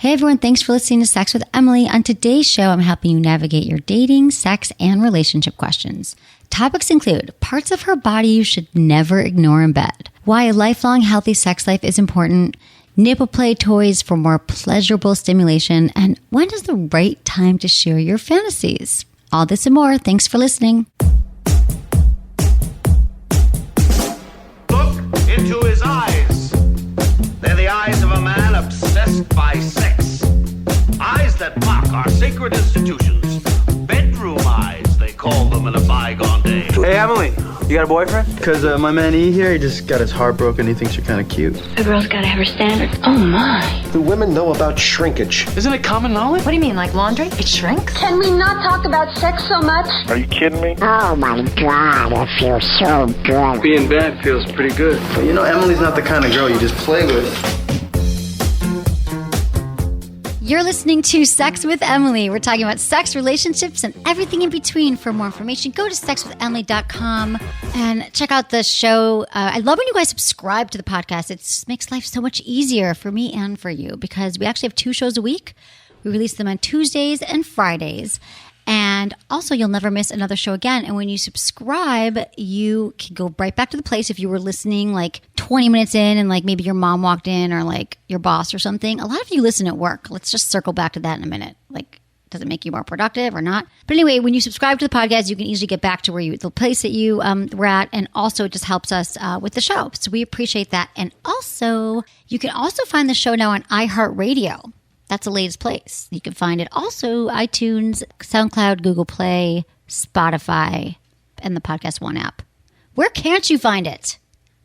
Hey everyone, thanks for listening to Sex with Emily. On today's show, I'm helping you navigate your dating, sex, and relationship questions. Topics include parts of her body you should never ignore in bed, why a lifelong healthy sex life is important, nipple play toys for more pleasurable stimulation, and when is the right time to share your fantasies. All this and more. Thanks for listening. Look into his eyes. They're the eyes of a man obsessed by sex. Eyes that mock our sacred institutions. Bedroom eyes, they call them in a bygone day. Hey, Emily, you got a boyfriend? Because my man E here, he just got his heart broken. He thinks you're kind of cute. A girl's got to have her standards. Oh, my. Do women know about shrinkage? Isn't it common knowledge? What do you mean, like laundry? It shrinks? Can we not talk about sex so much? Are you kidding me? Oh my God, it feels so good. Being bad feels pretty good. But you know, Emily's not the kind of girl you just play with. You're listening to Sex with Emily. We're talking about sex, relationships, and everything in between. For more information, go to sexwithemily.com and check out the show. I love when you guys subscribe to the podcast. It just makes life so much easier for me and for you because we actually have 2 shows a week. We release them on Tuesdays and Fridays. And also, you'll never miss another show again. And when you subscribe, you can go right back to the place if you were listening like 20 minutes in and like maybe your mom walked in or like your boss or something. A lot of you listen at work. Let's just circle back to that in a minute. Like, does it make you more productive or not? But anyway, when you subscribe to the podcast, you can easily get back to the place that you were at. And also, it just helps us with the show. So we appreciate that. And also, you can also find the show now on iHeartRadio. That's the latest place. You can find it also iTunes, SoundCloud, Google Play, Spotify, and the Podcast One app. Where can't you find it?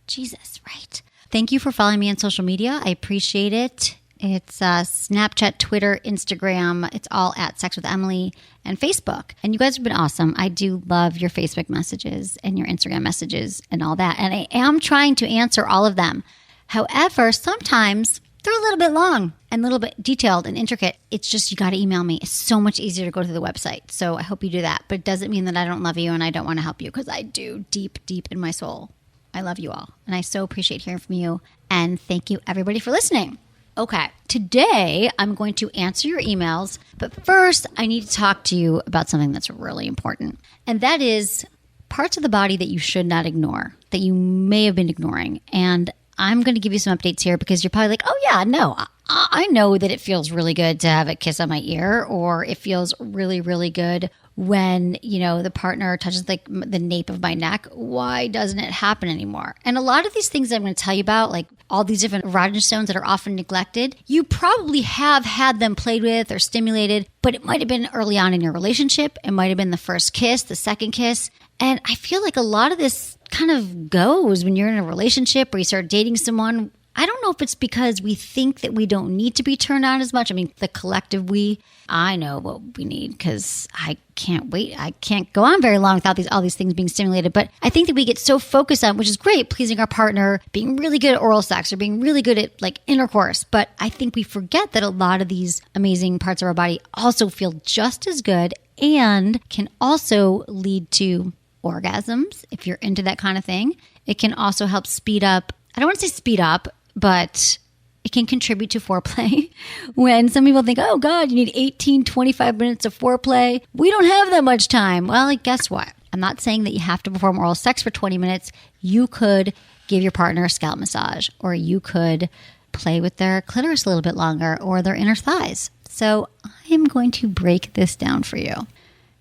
Jesus, right. Thank you for following me on social media. I appreciate it. It's Snapchat, Twitter, Instagram. It's all at Sex with Emily and Facebook. And you guys have been awesome. I do love your Facebook messages and your Instagram messages and all that. And I am trying to answer all of them. However, sometimes they're a little bit long and a little bit detailed and intricate. It's just you got to email me. It's so much easier to go to the website. So I hope you do that. But it doesn't mean that I don't love you and I don't want to help you because I do deep, deep in my soul. I love you all. And I so appreciate hearing from you. And thank you, everybody, for listening. Okay, today I'm going to answer your emails. But first, I need to talk to you about something that's really important. And that is parts of the body that you should not ignore, that you may have been ignoring. And I'm going to give you some updates here because you're probably like, oh yeah, no, I know that it feels really good to have a kiss on my ear, or it feels really, really good when, you know, the partner touches like the nape of my neck. Why doesn't it happen anymore? And a lot of these things that I'm going to tell you about, like all these different erogenous zones that are often neglected, you probably have had them played with or stimulated, but it might have been early on in your relationship. It might have been the first kiss, the second kiss. And I feel like a lot of this kind of goes when you're in a relationship or you start dating someone. I don't know if it's because we think that we don't need to be turned on as much. I mean, the collective we, I know what we need because I can't wait. I can't go on very long without all these things being stimulated. But I think that we get so focused on, which is great, pleasing our partner, being really good at oral sex or being really good at like intercourse. But I think we forget that a lot of these amazing parts of our body also feel just as good and can also lead to orgasms if you're into that kind of thing. It can also help speed up. I don't want to say speed up, but it can contribute to foreplay. When some people think, oh God, you need 18, 25 minutes of foreplay. We don't have that much time. Well, guess what? I'm not saying that you have to perform oral sex for 20 minutes. You could give your partner a scalp massage, or you could play with their clitoris a little bit longer or their inner thighs. So I'm going to break this down for you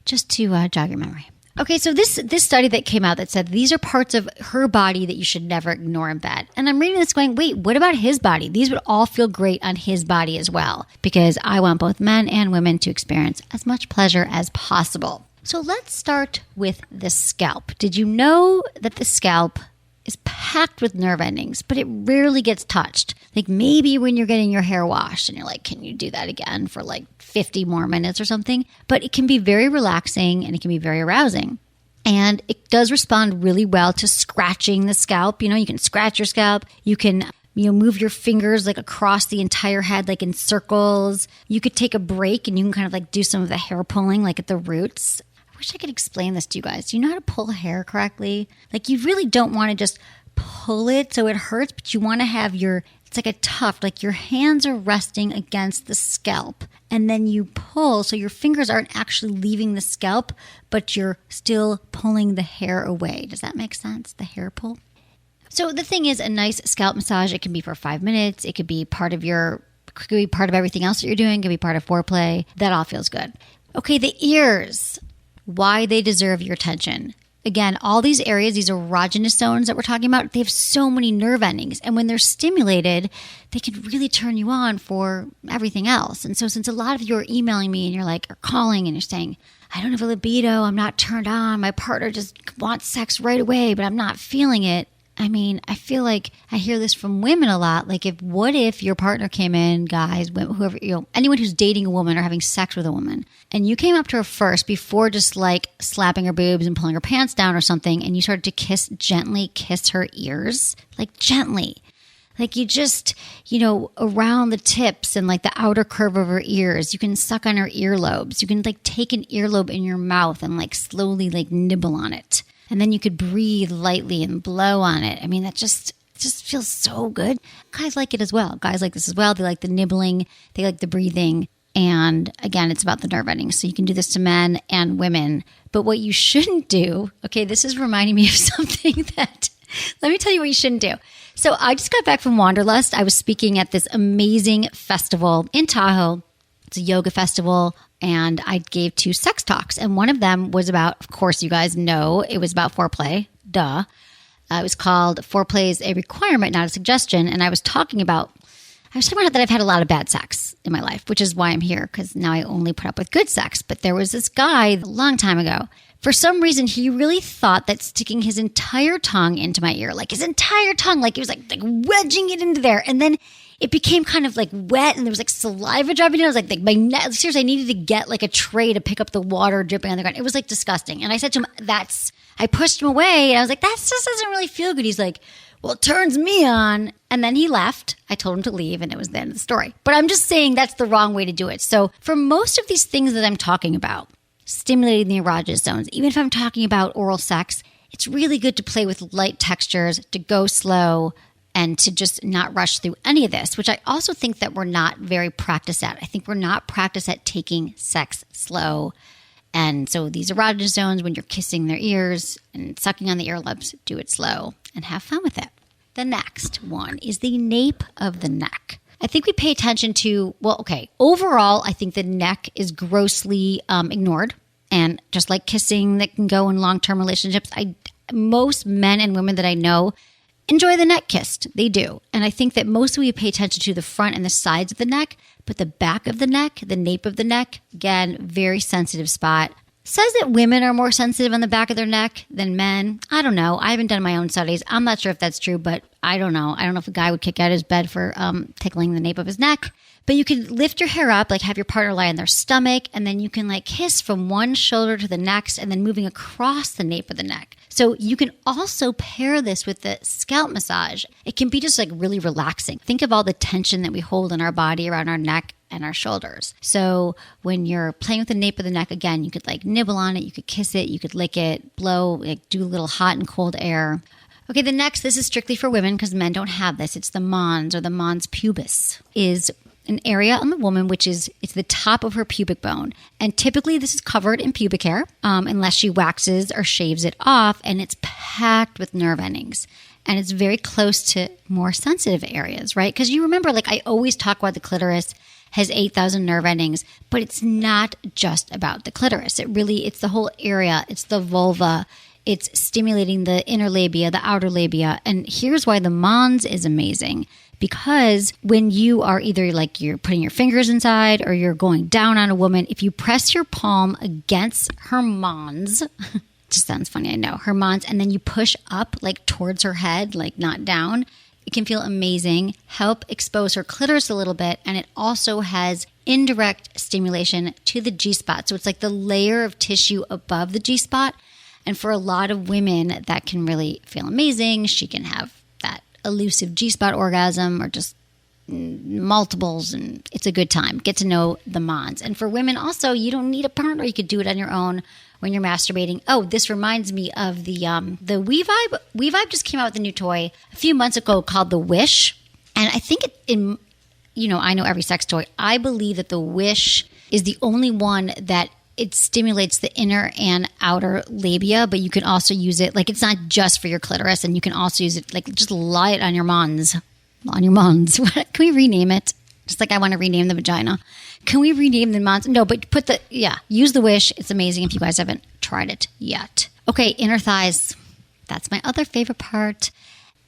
just to jog your memory. Okay, so this study that came out that said these are parts of her body that you should never ignore in bed. And I'm reading this going, wait, what about his body? These would all feel great on his body as well, because I want both men and women to experience as much pleasure as possible. So let's start with the scalp. Did you know that the scalp is packed with nerve endings, but it rarely gets touched? Like maybe when you're getting your hair washed and you're like, can you do that again for like 50 more minutes or something? But it can be very relaxing and it can be very arousing. And it does respond really well to scratching the scalp. You know, you can scratch your scalp. You can, move your fingers like across the entire head, like in circles. You could take a break and you can kind of like do some of the hair pulling, like at the roots. I wish I could explain this to you guys. Do you know how to pull hair correctly? Like you really don't want to just pull it so it hurts, but you want to have your It's like a tuft, like your hands are resting against the scalp, and then you pull, so your fingers aren't actually leaving the scalp, but you're still pulling the hair away. Does that make sense? The hair pull? So the thing is, a nice scalp massage, it can be for 5 minutes. It could be part of everything else that you're doing. It could be part of foreplay. That all feels good. Okay, the ears. Why they deserve your attention. Again, all these areas, these erogenous zones that we're talking about, they have so many nerve endings. And when they're stimulated, they can really turn you on for everything else. And so since a lot of you are emailing me and you're like, or calling and you're saying, I don't have a libido, I'm not turned on, my partner just wants sex right away, but I'm not feeling it. I mean, I feel like I hear this from women a lot. Like, what if your partner came in, guys, whoever, anyone who's dating a woman or having sex with a woman, and you came up to her first before just like slapping her boobs and pulling her pants down or something, and you started to gently kiss her ears, like gently. Like you just, around the tips and like the outer curve of her ears, you can suck on her earlobes. You can like take an earlobe in your mouth and like slowly like nibble on it. And then you could breathe lightly and blow on it. I mean, that just feels so good. Guys like it as well. Guys like this as well. They like the nibbling. They like the breathing. And again, it's about the nerve endings. So you can do this to men and women. But what you shouldn't do, okay, this is reminding me of something that, let me tell you what you shouldn't do. So I just got back from Wanderlust. I was speaking at this amazing festival in Tahoe. It's a yoga festival. And I gave 2 sex talks. And one of them was about, of course, you guys know, it was about foreplay. Duh. It was called Foreplay is a Requirement, Not a Suggestion. And I was talking about that I've had a lot of bad sex in my life, which is why I'm here, because now I only put up with good sex. But there was this guy a long time ago. For some reason, he really thought that sticking his entire tongue into my ear, like his entire tongue, like he was like wedging it into there. And then it became kind of like wet and there was like saliva dropping in. I was like my neck, seriously, I needed to get like a tray to pick up the water dripping on the ground. It was like disgusting. And I said to him, I pushed him away and I was like, that just doesn't really feel good. He's like, well, it turns me on. And then he left. I told him to leave and it was the end of the story. But I'm just saying that's the wrong way to do it. So for most of these things that I'm talking about, stimulating the erogenous zones, even if I'm talking about oral sex, it's really good to play with light textures, to go slow, and to just not rush through any of this, which I also think that we're not very practiced at. I think we're not practiced at taking sex slow. And so these erogenous zones, when you're kissing their ears and sucking on the earlobes, do it slow and have fun with it. The next one is the nape of the neck. I think we pay attention to, overall, I think the neck is grossly ignored. And just like kissing that can go in long-term relationships, most men and women that I know enjoy the neck kissed. They do. And I think that mostly we pay attention to the front and the sides of the neck, but the back of the neck, the nape of the neck, again, very sensitive spot. Says that women are more sensitive on the back of their neck than men. I don't know. I haven't done my own studies. I'm not sure if that's true, but I don't know. I don't know if a guy would kick out his bed for tickling the nape of his neck. But you can lift your hair up, like have your partner lie on their stomach, and then you can like kiss from one shoulder to the next and then moving across the nape of the neck. So you can also pair this with the scalp massage. It can be just like really relaxing. Think of all the tension that we hold in our body around our neck and our shoulders. So when you're playing with the nape of the neck, again, you could like nibble on it, you could kiss it, you could lick it, blow, like do a little hot and cold air. Okay, the next, this is strictly for women because men don't have this. It's the mons or the mons pubis, is an area on the woman it's the top of her pubic bone. And typically this is covered in pubic hair unless she waxes or shaves it off, and it's packed with nerve endings. And it's very close to more sensitive areas, right? Because you remember, like I always talk about the clitoris has 8,000 nerve endings, but it's not just about the clitoris. It's the whole area. It's the vulva. It's stimulating the inner labia, the outer labia. And here's why the mons is amazing. Because when you are either like you're putting your fingers inside or you're going down on a woman, if you press your palm against her mons, just sounds funny, I know, her mons, and then you push up like towards her head, like not down, it can feel amazing, help expose her clitoris a little bit, and it also has indirect stimulation to the G-spot. So it's like the layer of tissue above the G-spot. And for a lot of women, that can really feel amazing. She can have that elusive G-spot orgasm or just multiples, and it's a good time. Get to know the mons. And for women also, you don't need a partner. You could do it on your own when you're masturbating. Oh, this reminds me of the WeVibe. WeVibe just came out with a new toy a few months ago called the Wish. And I think I know every sex toy. I believe that the Wish is the only one that it stimulates the inner and outer labia, but you can also use it, like it's not just for your clitoris, and you can also use it, like just lie it on your mons. On your mons. Can we rename it? Just like I want to rename the vagina. Can we rename the mons? No, but use the Wish. It's amazing if you guys haven't tried it yet. Okay, inner thighs. That's my other favorite part.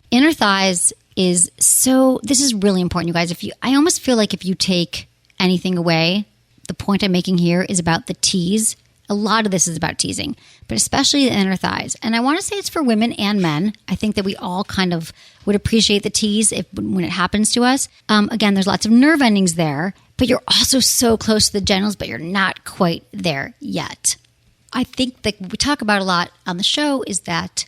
Inner thighs this is really important, you guys. I almost feel like if you take anything away, the point I'm making here is about the tease. A lot of this is about teasing, but especially the inner thighs. And I want to say it's for women and men. I think that we all kind of would appreciate the tease when it happens to us. Again, there's lots of nerve endings there, but you're also so close to the genitals, but you're not quite there yet. I think that we talk about a lot on the show is that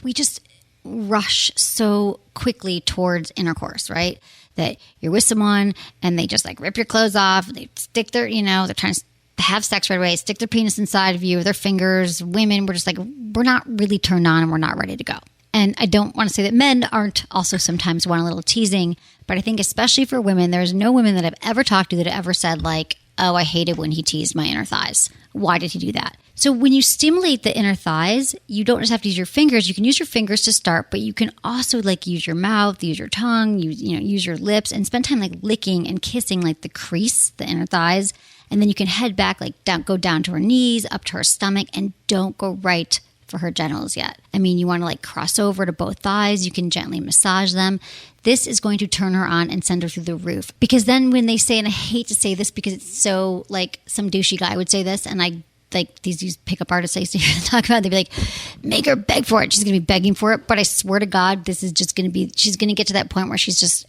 we just rush so quickly towards intercourse, right? That you're with someone and they just like rip your clothes off. They stick they're trying to have sex right away, stick their penis inside of you, their fingers. Women, we're just like, we're not really turned on and we're not ready to go. And I don't want to say that men aren't also sometimes want a little teasing, but I think especially for women, there's no women that I've ever talked to that have ever said like, oh, I hated when he teased my inner thighs. Why did he do that? So when you stimulate the inner thighs, you don't just have to use your fingers. You can use your fingers to start, but you can also like use your mouth, use your tongue, use your lips, and spend time like licking and kissing like the crease, the inner thighs. And then you can head back, go down to her knees, up to her stomach, and don't go right for her genitals yet. I mean, you want to like cross over to both thighs. You can gently massage them. This is going to turn her on and send her through the roof. Because then when they say, and I hate to say this because it's so like some douchey guy would say this, and I like these pickup artists I used to talk about, they'd be like, make her beg for it. She's going to be begging for it. But I swear to God, this is just going to be, she's going to get to that point where she's just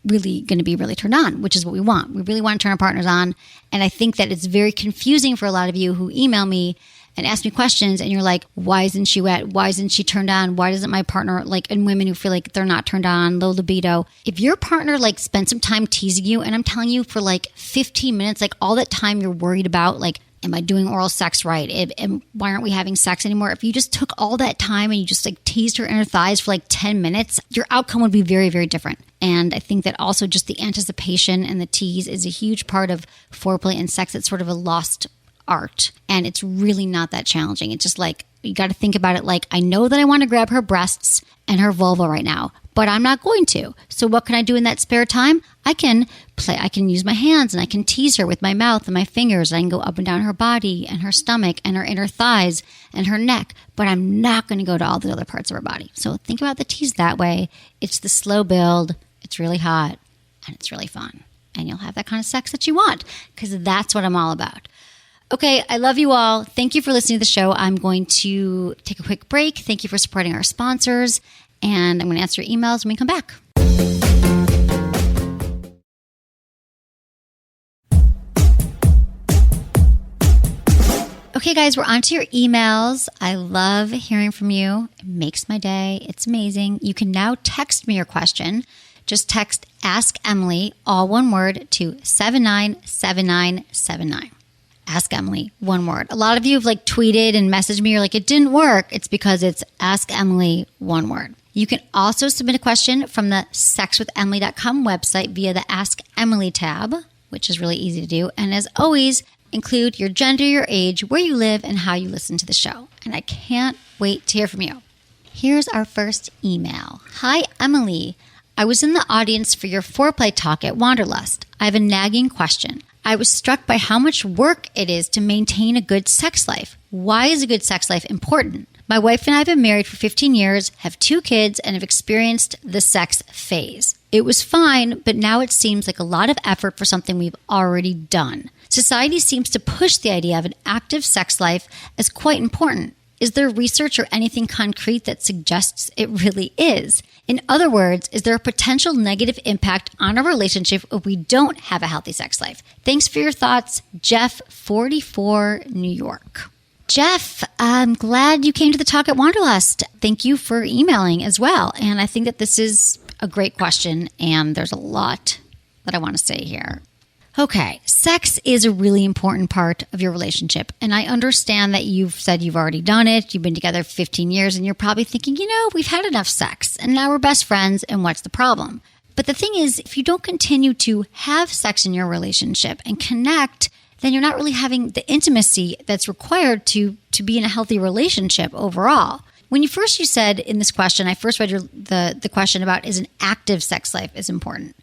really going to be really turned on, which is what we want. We really want to turn our partners on. And I think that it's very confusing for a lot of you who email me and ask me questions and you're like, why isn't she wet? Why isn't she turned on? Why doesn't my partner, like, and women who feel like they're not turned on, low libido. If your partner like spent some time teasing you, and I'm telling you for like 15 minutes, like all that time you're worried about, like, am I doing oral sex right? And why aren't we having sex anymore? If you just took all that time and you just like teased her inner thighs for like 10 minutes, your outcome would be very, very different. And I think that also just the anticipation and the tease is a huge part of foreplay and sex. It's sort of a lost art. And it's really not that challenging. It's just like, you got to think about it like, I know that I want to grab her breasts and her vulva right now, but I'm not going to. So what can I do in that spare time? I can use my hands and I can tease her with my mouth and my fingers. I can go up and down her body and her stomach and her inner thighs and her neck, but I'm not going to go to all the other parts of her body. So think about the tease that way. It's the slow build. It's really hot and it's really fun. And you'll have that kind of sex that you want because that's what I'm all about. Okay, I love you all. Thank you for listening to the show. I'm going to take a quick break. Thank you for supporting our sponsors. And I'm going to answer your emails when we come back. Okay, guys, we're on to your emails. I love hearing from you. It makes my day. It's amazing. You can now text me your question. Just text Ask Emily, all one word, to 797979. Ask Emily, one word. A lot of you have like tweeted and messaged me. You're like, it didn't work. It's because it's Ask Emily, one word. You can also submit a question from the sexwithemily.com website via the Ask Emily tab, which is really easy to do. And as always, include your gender, your age, where you live, and how you listen to the show. And I can't wait to hear from you. Here's our first email. Hi, Emily. I was in the audience for your foreplay talk at Wanderlust. I have a nagging question. I was struck by how much work it is to maintain a good sex life. Why is a good sex life important? My wife and I have been married for 15 years, have 2 kids, and have experienced the sex phase. It was fine, but now it seems like a lot of effort for something we've already done. Society seems to push the idea of an active sex life as quite important. Is there research or anything concrete that suggests it really is? In other words, is there a potential negative impact on our relationship if we don't have a healthy sex life? Thanks for your thoughts, Jeff, 44, New York. Jeff, I'm glad you came to the talk at Wanderlust. Thank you for emailing as well. And I think that this is a great question, and there's a lot that I want to say here. Okay, sex is a really important part of your relationship. And I understand that you've said you've already done it. You've been together 15 years and you're probably thinking, we've had enough sex and now we're best friends and what's the problem? But the thing is, if you don't continue to have sex in your relationship and connect, then you're not really having the intimacy that's required to be in a healthy relationship overall. When you said in this question, I first read the question about is an active sex life is important.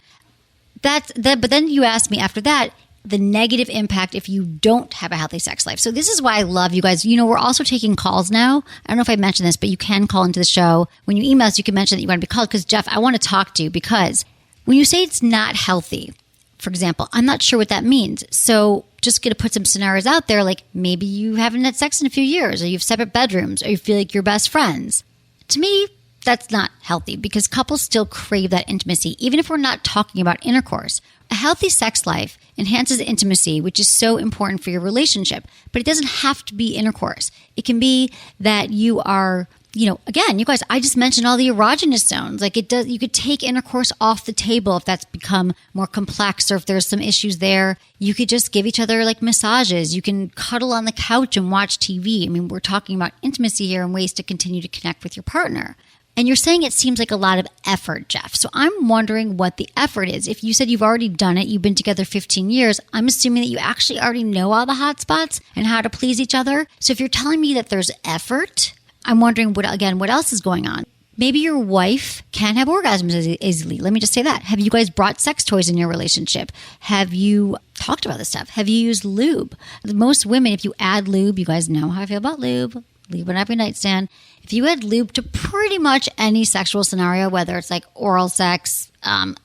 But then you asked me after that, the negative impact if you don't have a healthy sex life. So this is why I love you guys. We're also taking calls now. I don't know if I mentioned this, but you can call into the show. When you email us, you can mention that you want to be called because, Jeff, I want to talk to you because when you say it's not healthy, for example, I'm not sure what that means. So just going to put some scenarios out there, like maybe you haven't had sex in a few years, or you have separate bedrooms, or you feel like you're best friends. To me, that's not healthy because couples still crave that intimacy, even if we're not talking about intercourse. A healthy sex life enhances intimacy, which is so important for your relationship, but it doesn't have to be intercourse. It can be that you are, again, you guys, I just mentioned all the erogenous zones. Like you could take intercourse off the table if that's become more complex or if there's some issues there. You could just give each other like massages. You can cuddle on the couch and watch TV. I mean, we're talking about intimacy here and ways to continue to connect with your partner. And you're saying it seems like a lot of effort, Jeff. So I'm wondering what the effort is. If you said you've already done it, you've been together 15 years, I'm assuming that you actually already know all the hot spots and how to please each other. So if you're telling me that there's effort, I'm wondering what else is going on? Maybe your wife can't have orgasms as easily. Let me just say that. Have you guys brought sex toys in your relationship? Have you talked about this stuff? Have you used lube? Most women, if you add lube, you guys know how I feel about lube. Leave it on your nightstand. If you add lube to pretty much any sexual scenario, whether it's like oral sex,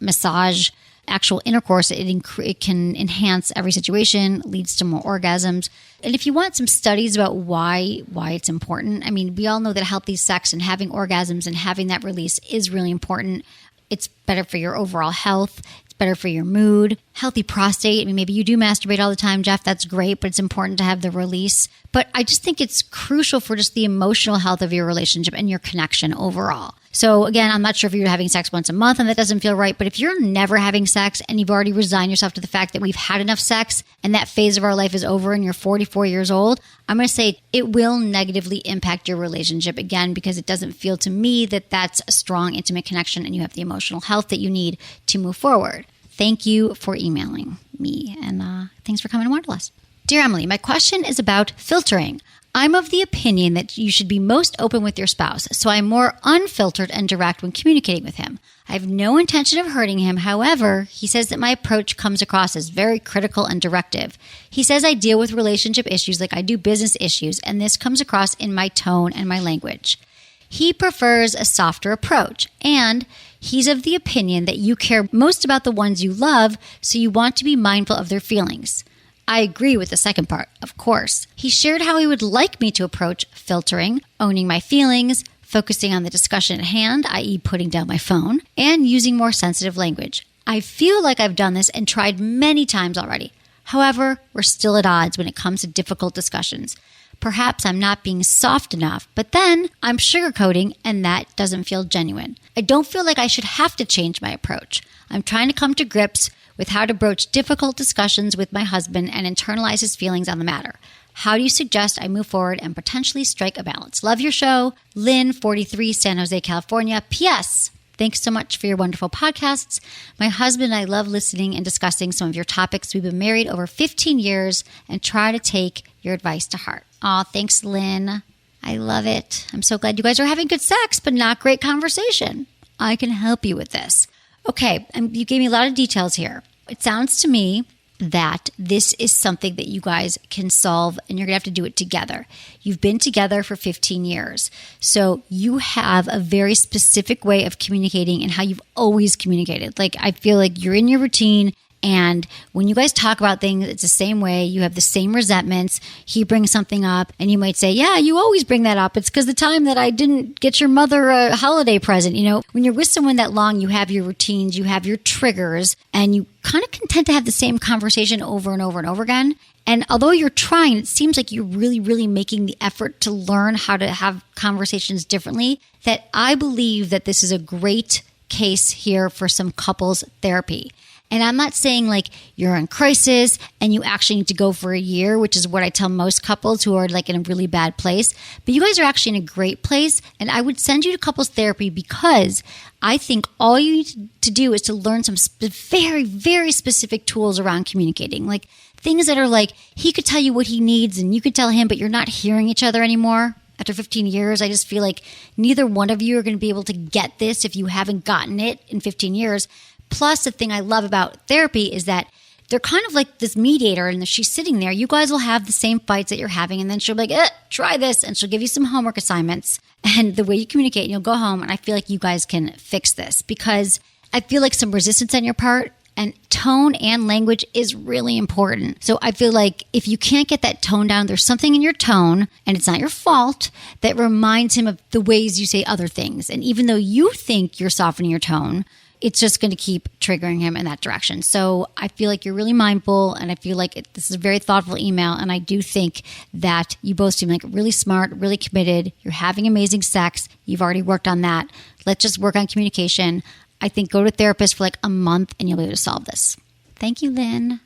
massage, actual intercourse, it can enhance every situation, leads to more orgasms. And if you want some studies about why it's important, I mean, we all know that healthy sex and having orgasms and having that release is really important. It's better for your overall health. It's better for your mood. Healthy prostate. I mean, maybe you do masturbate all the time, Jeff. That's great, but it's important to have the release. But I just think it's crucial for just the emotional health of your relationship and your connection overall. So again, I'm not sure if you're having sex once a month and that doesn't feel right, but if you're never having sex and you've already resigned yourself to the fact that we've had enough sex and that phase of our life is over and you're 44 years old, I'm going to say it will negatively impact your relationship again because it doesn't feel to me that that's a strong, intimate connection and you have the emotional health that you need to move forward. Thank you for emailing me and thanks for coming to Wanderlust. Dear Emily, my question is about filtering. I'm of the opinion that you should be most open with your spouse, so I'm more unfiltered and direct when communicating with him. I have no intention of hurting him. However, he says that my approach comes across as very critical and directive. He says I deal with relationship issues like I do business issues, and this comes across in my tone and my language. He prefers a softer approach, and he's of the opinion that you care most about the ones you love, so you want to be mindful of their feelings. I agree with the second part, of course. He shared how he would like me to approach filtering, owning my feelings, focusing on the discussion at hand, i.e. putting down my phone, and using more sensitive language. I feel like I've done this and tried many times already. However, we're still at odds when it comes to difficult discussions. Perhaps I'm not being soft enough, but then I'm sugarcoating and that doesn't feel genuine. I don't feel like I should have to change my approach. I'm trying to come to grips with how to broach difficult discussions with my husband and internalize his feelings on the matter. How do you suggest I move forward and potentially strike a balance? Love your show. Lynn, 43, San Jose, California. P.S. Thanks so much for your wonderful podcasts. My husband and I love listening and discussing some of your topics. We've been married over 15 years and try to take your advice to heart. Aw, thanks, Lynn. I love it. I'm so glad you guys are having good sex, but not great conversation. I can help you with this. Okay, you gave me a lot of details here. It sounds to me that this is something that you guys can solve and you're going to have to do it together. You've been together for 15 years. So you have a very specific way of communicating and how you've always communicated. Like, I feel like you're in your routine. And when you guys talk about things, it's the same way. You have the same resentments. He brings something up and you might say, yeah, you always bring that up. It's because the time that I didn't get your mother a holiday present. You know, when you're with someone that long, you have your routines, you have your triggers, and you kind of tend to have the same conversation over and over and over again. And although you're trying, it seems like you're really, really making the effort to learn how to have conversations differently, that I believe that this is a great case here for some couples therapy. And I'm not saying like you're in crisis and you actually need to go for a year, which is what I tell most couples who are like in a really bad place. But you guys are actually in a great place. And I would send you to couples therapy because I think all you need to do is to learn some very, very specific tools around communicating. Like things that are like, he could tell you what he needs and you could tell him, but you're not hearing each other anymore. After 15 years, I just feel like neither one of you are going to be able to get this if you haven't gotten it in 15 years. Plus, the thing I love about therapy is that they're kind of like this mediator, and she's sitting there. You guys will have the same fights that you're having, and then she'll be like, try this, and she'll give you some homework assignments. And the way you communicate, and you'll go home, and I feel like you guys can fix this because I feel like some resistance on your part, and tone and language is really important. So I feel like if you can't get that tone down, there's something in your tone, and it's not your fault, that reminds him of the ways you say other things. And even though you think you're softening your tone, it's just going to keep triggering him in that direction. So I feel like you're really mindful, and I feel like this is a very thoughtful email. And I do think that you both seem like really smart, really committed. You're having amazing sex. You've already worked on that. Let's just work on communication. I think go to a therapist for like a month and you'll be able to solve this. Thank you, Lynn.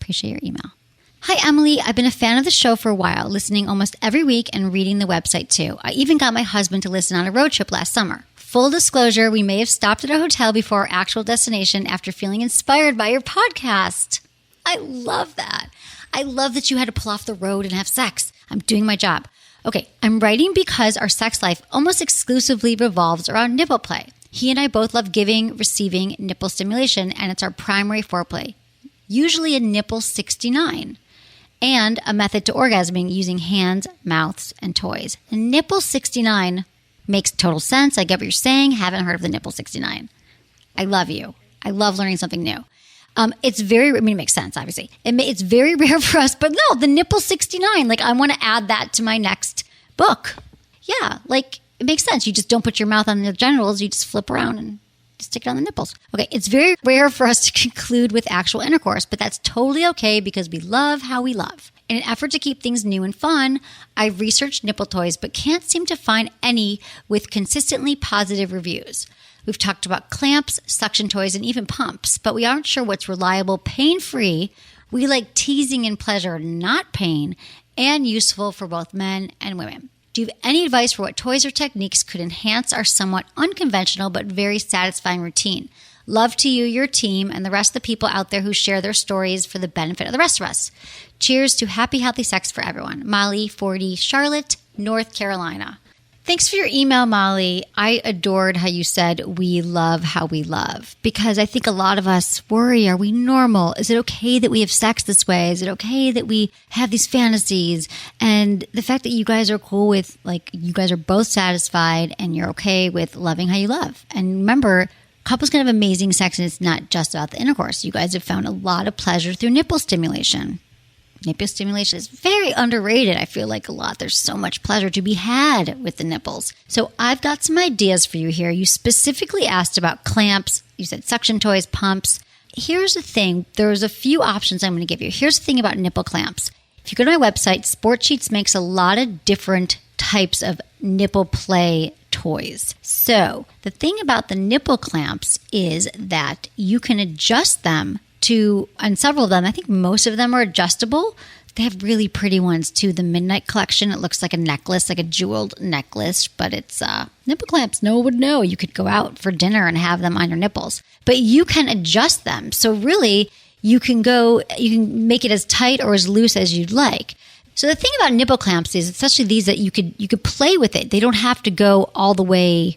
Appreciate your email. Hi, Emily. I've been a fan of the show for a while, listening almost every week and reading the website too. I even got my husband to listen on a road trip last summer. Full disclosure, we may have stopped at a hotel before our actual destination after feeling inspired by your podcast. I love that. I love that you had to pull off the road and have sex. I'm doing my job. Okay, I'm writing because our sex life almost exclusively revolves around nipple play. He and I both love giving, receiving nipple stimulation, and it's our primary foreplay. Usually a nipple 69, and a method to orgasming using hands, mouths, and toys. And nipple 69 makes total sense. I get what you're saying. Haven't heard of the nipple 69. I love you. I love learning something new. It's very, I mean, it makes sense, obviously. It's very rare for us, but no, the nipple 69, like I want to add that to my next book. Yeah, like it makes sense. You just don't put your mouth on the genitals. You just flip around and stick it on the nipples. Okay, it's very rare for us to conclude with actual intercourse, but that's totally okay because we love how we love. In an effort to keep things new and fun, I've researched nipple toys, but can't seem to find any with consistently positive reviews. We've talked about clamps, suction toys, and even pumps, but we aren't sure what's reliable, pain-free. We like teasing and pleasure, not pain, and useful for both men and women. Do you have any advice for what toys or techniques could enhance our somewhat unconventional but very satisfying routine? Love to you, your team, and the rest of the people out there who share their stories for the benefit of the rest of us. Cheers to happy, healthy sex for everyone. Molly, 40, Charlotte, North Carolina. Thanks for your email, Molly. I adored how you said we love how we love, because I think a lot of us worry, are we normal? Is it okay that we have sex this way? Is it okay that we have these fantasies? And the fact that you guys are cool with, like, you guys are both satisfied and you're okay with loving how you love. And remember, couples can have amazing sex and it's not just about the intercourse. You guys have found a lot of pleasure through nipple stimulation. Nipple stimulation is very underrated. I feel like a lot. There's so much pleasure to be had with the nipples. So I've got some ideas for you here. You specifically asked about clamps. You said suction toys, pumps. Here's the thing. There's a few options I'm going to give you. Here's the thing about nipple clamps. If you go to my website, Sport Sheets makes a lot of different types of nipple play toys. So the thing about the nipple clamps is that you can adjust them to, and several of them, I think most of them are adjustable. They have really pretty ones too. The Midnight Collection, it looks like a necklace, like a jeweled necklace, but it's nipple clamps. No one would know. You could go out for dinner and have them on your nipples, but you can adjust them. So really, you can make it as tight or as loose as you'd like. So the thing about nipple clamps is, especially these, that you could play with it. They don't have to go all the way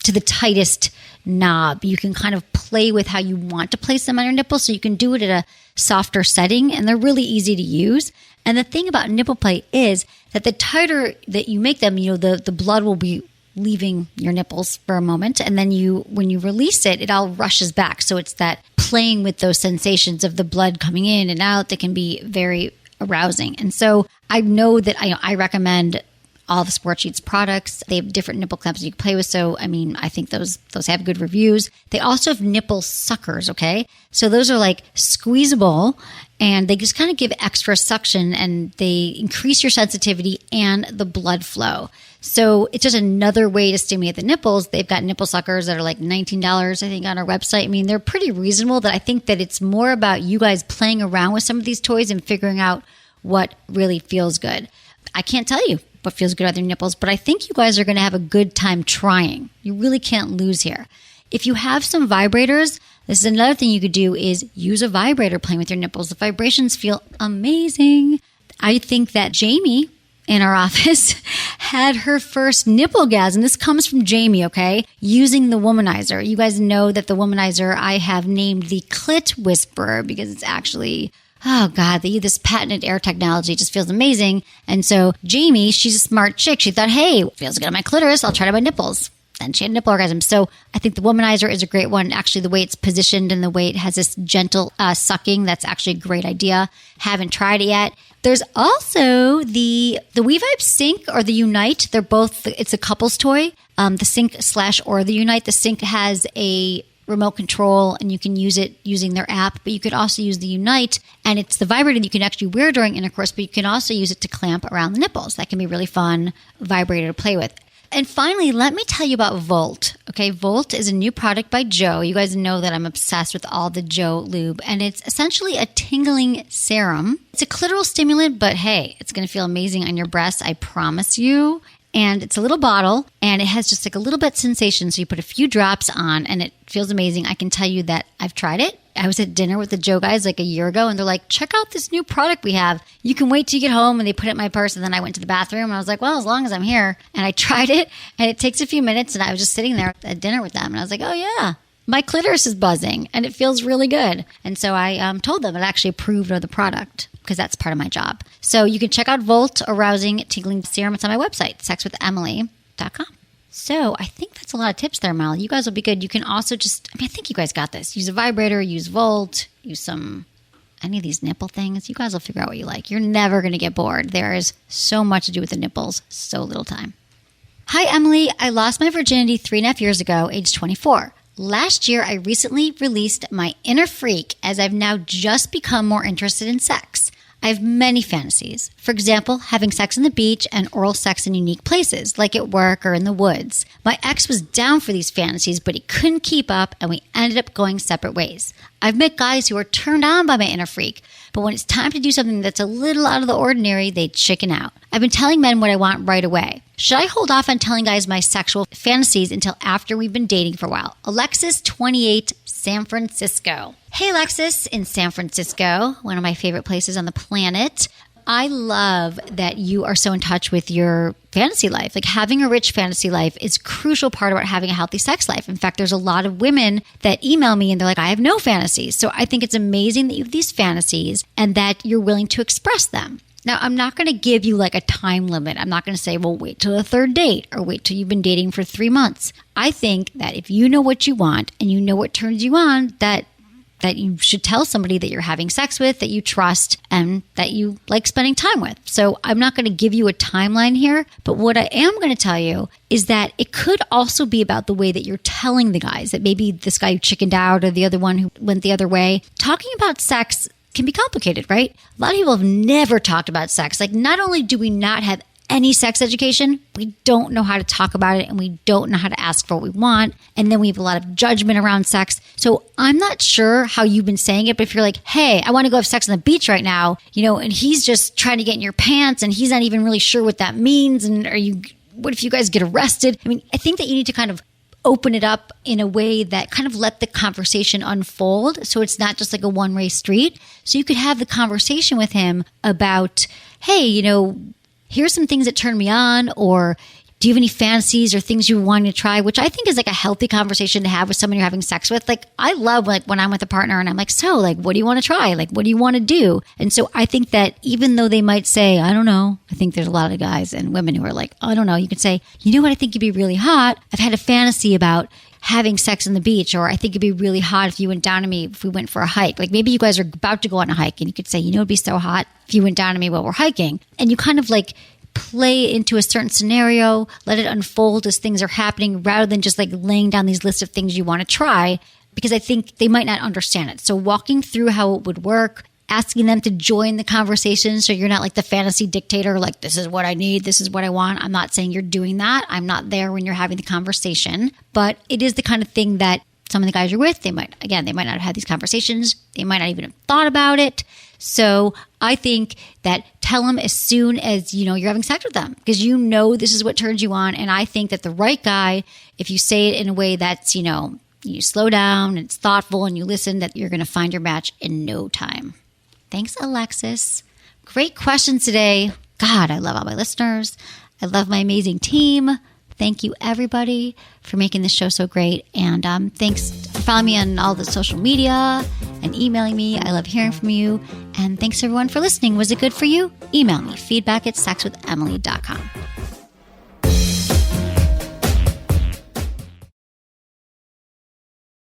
to the tightest knob. You can kind of play with how you want to place them on your nipples, so you can do it at a softer setting, and they're really easy to use. And the thing about nipple play is that the tighter that you make them, the blood will be leaving your nipples for a moment, and then when you release it, it all rushes back. So it's that playing with those sensations of the blood coming in and out that can be very arousing. And so I know that I recommend all the Sport Sheets products. They have different nipple clamps you can play with. So, I mean, I think those have good reviews. They also have nipple suckers, okay? So those are like squeezable, and they just kind of give extra suction, and they increase your sensitivity and the blood flow. So it's just another way to stimulate the nipples. They've got nipple suckers that are like $19, I think, on our website. I mean, they're pretty reasonable. That I think that it's more about you guys playing around with some of these toys and figuring out what really feels good. I can't tell you what feels good on their nipples, but I think you guys are going to have a good time trying. You really can't lose here. If you have some vibrators, this is another thing you could do is use a vibrator playing with your nipples. The vibrations feel amazing. I think that Jamie in our office had her first nipple gasm. This comes from Jamie, okay? Using the womanizer. You guys know that the womanizer I have named the Clit Whisperer because it's actually, oh God, this patented air technology just feels amazing. And so Jamie, she's a smart chick. She thought, hey, feels good on my clitoris. I'll try it on my nipples. Then she had nipple orgasm. So I think the womanizer is a great one. Actually, the way it's positioned and the way it has this gentle sucking, that's actually a great idea. Haven't tried it yet. There's also the WeVibe Sync or the Unite. They're both, it's a couple's toy. The Sync / or the Unite. The Sync has a remote control and you can use it using their app, but you could also use the Unite, and it's the vibrator that you can actually wear during intercourse, but you can also use it to clamp around the nipples. That can be really fun vibrator to play with. And finally, let me tell you about Volt. Okay, Volt is a new product by Joe. You guys know that I'm obsessed with all the Joe lube, and it's essentially a tingling serum. It's a clitoral stimulant, but hey, it's going to feel amazing on your breasts, I promise you. And it's a little bottle, and it has just like a little bit sensation. So you put a few drops on, and it feels amazing. I can tell you that I've tried it. I was at dinner with the Joe guys like a year ago, and they're like, check out this new product we have. You can wait till you get home. And they put it in my purse, and then I went to the bathroom, and I was like, well, as long as I'm here. And I tried it, and it takes a few minutes, and I was just sitting there at dinner with them, and I was like, oh yeah, my clitoris is buzzing, and it feels really good. And so I told them it actually approved of the product, because that's part of my job. So you can check out Volt Arousing Tingling Serum. It's on my website, sexwithemily.com. So I think that's a lot of tips there, Mel. You guys will be good. You can also I think you guys got this. Use a vibrator, use Volt, use any of these nipple things. You guys will figure out what you like. You're never going to get bored. There is so much to do with the nipples, so little time. Hi, Emily. I lost my virginity 3.5 years ago, age 24. Last year, I recently released my inner freak as I've now just become more interested in sex. I have many fantasies. For example, having sex on the beach and oral sex in unique places, like at work or in the woods. My ex was down for these fantasies, but he couldn't keep up, and we ended up going separate ways. I've met guys who are turned on by my inner freak, but when it's time to do something that's a little out of the ordinary, they chicken out. I've been telling men what I want right away. Should I hold off on telling guys my sexual fantasies until after we've been dating for a while? Alexis, 28, San Francisco. Hey, Alexis in San Francisco, one of my favorite places on the planet. I love that you are so in touch with your fantasy life. Like, having a rich fantasy life is a crucial part about having a healthy sex life. In fact, there's a lot of women that email me and they're like, I have no fantasies. So I think it's amazing that you have these fantasies and that you're willing to express them. Now, I'm not going to give you like a time limit. I'm not going to say, well, wait till the third date or wait till you've been dating for 3 months. I think that if you know what you want and you know what turns you on, that you should tell somebody that you're having sex with, that you trust, and that you like spending time with. So I'm not going to give you a timeline here, but what I am going to tell you is that it could also be about the way that you're telling the guys, that maybe this guy who chickened out or the other one who went the other way. Talking about sex can be complicated, right? A lot of people have never talked about sex. Like, not only do we not have any sex education, we don't know how to talk about it, and we don't know how to ask for what we want. And then we have a lot of judgment around sex. So I'm not sure how you've been saying it, but if you're like, hey, I want to go have sex on the beach right now, and he's just trying to get in your pants and he's not even really sure what that means. And what if you guys get arrested? I mean, I think that you need to kind of open it up in a way that kind of let the conversation unfold. So it's not just like a one-way street. So you could have the conversation with him about, hey, here's some things that turn me on, or do you have any fantasies or things you want to try, which I think is like a healthy conversation to have with someone you're having sex with. Like, I love when I'm with a partner and I'm like, so like, what do you want to try? Like, what do you want to do? And so I think that even though they might say, I don't know, I think there's a lot of guys and women who are like, I don't know. You could say, you know what? I think you'd be really hot. I've had a fantasy about having sex on the beach, or I think it'd be really hot if you went down to me if we went for a hike. Like, maybe you guys are about to go on a hike and you could say, it'd be so hot if you went down to me while we're hiking. And you kind of like play into a certain scenario, let it unfold as things are happening, rather than just like laying down these lists of things you want to try, because I think they might not understand it. So walking through how it would work asking them to join the conversation. So you're not like the fantasy dictator, like, this is what I need, this is what I want. I'm not saying you're doing that. I'm not there when you're having the conversation. But it is the kind of thing that some of the guys you're with, they might not have had these conversations. They might not even have thought about it. So I think that tell them as soon as, you're having sex with them, because this is what turns you on. And I think that the right guy, if you say it in a way that's, you slow down and it's thoughtful and you listen, that you're going to find your match in no time. Thanks, Alexis. Great questions today. God, I love all my listeners. I love my amazing team. Thank you, everybody, for making this show so great. And thanks for following me on all the social media and emailing me. I love hearing from you. And thanks, everyone, for listening. Was it good for you? Email me, feedback@sexwithemily.com.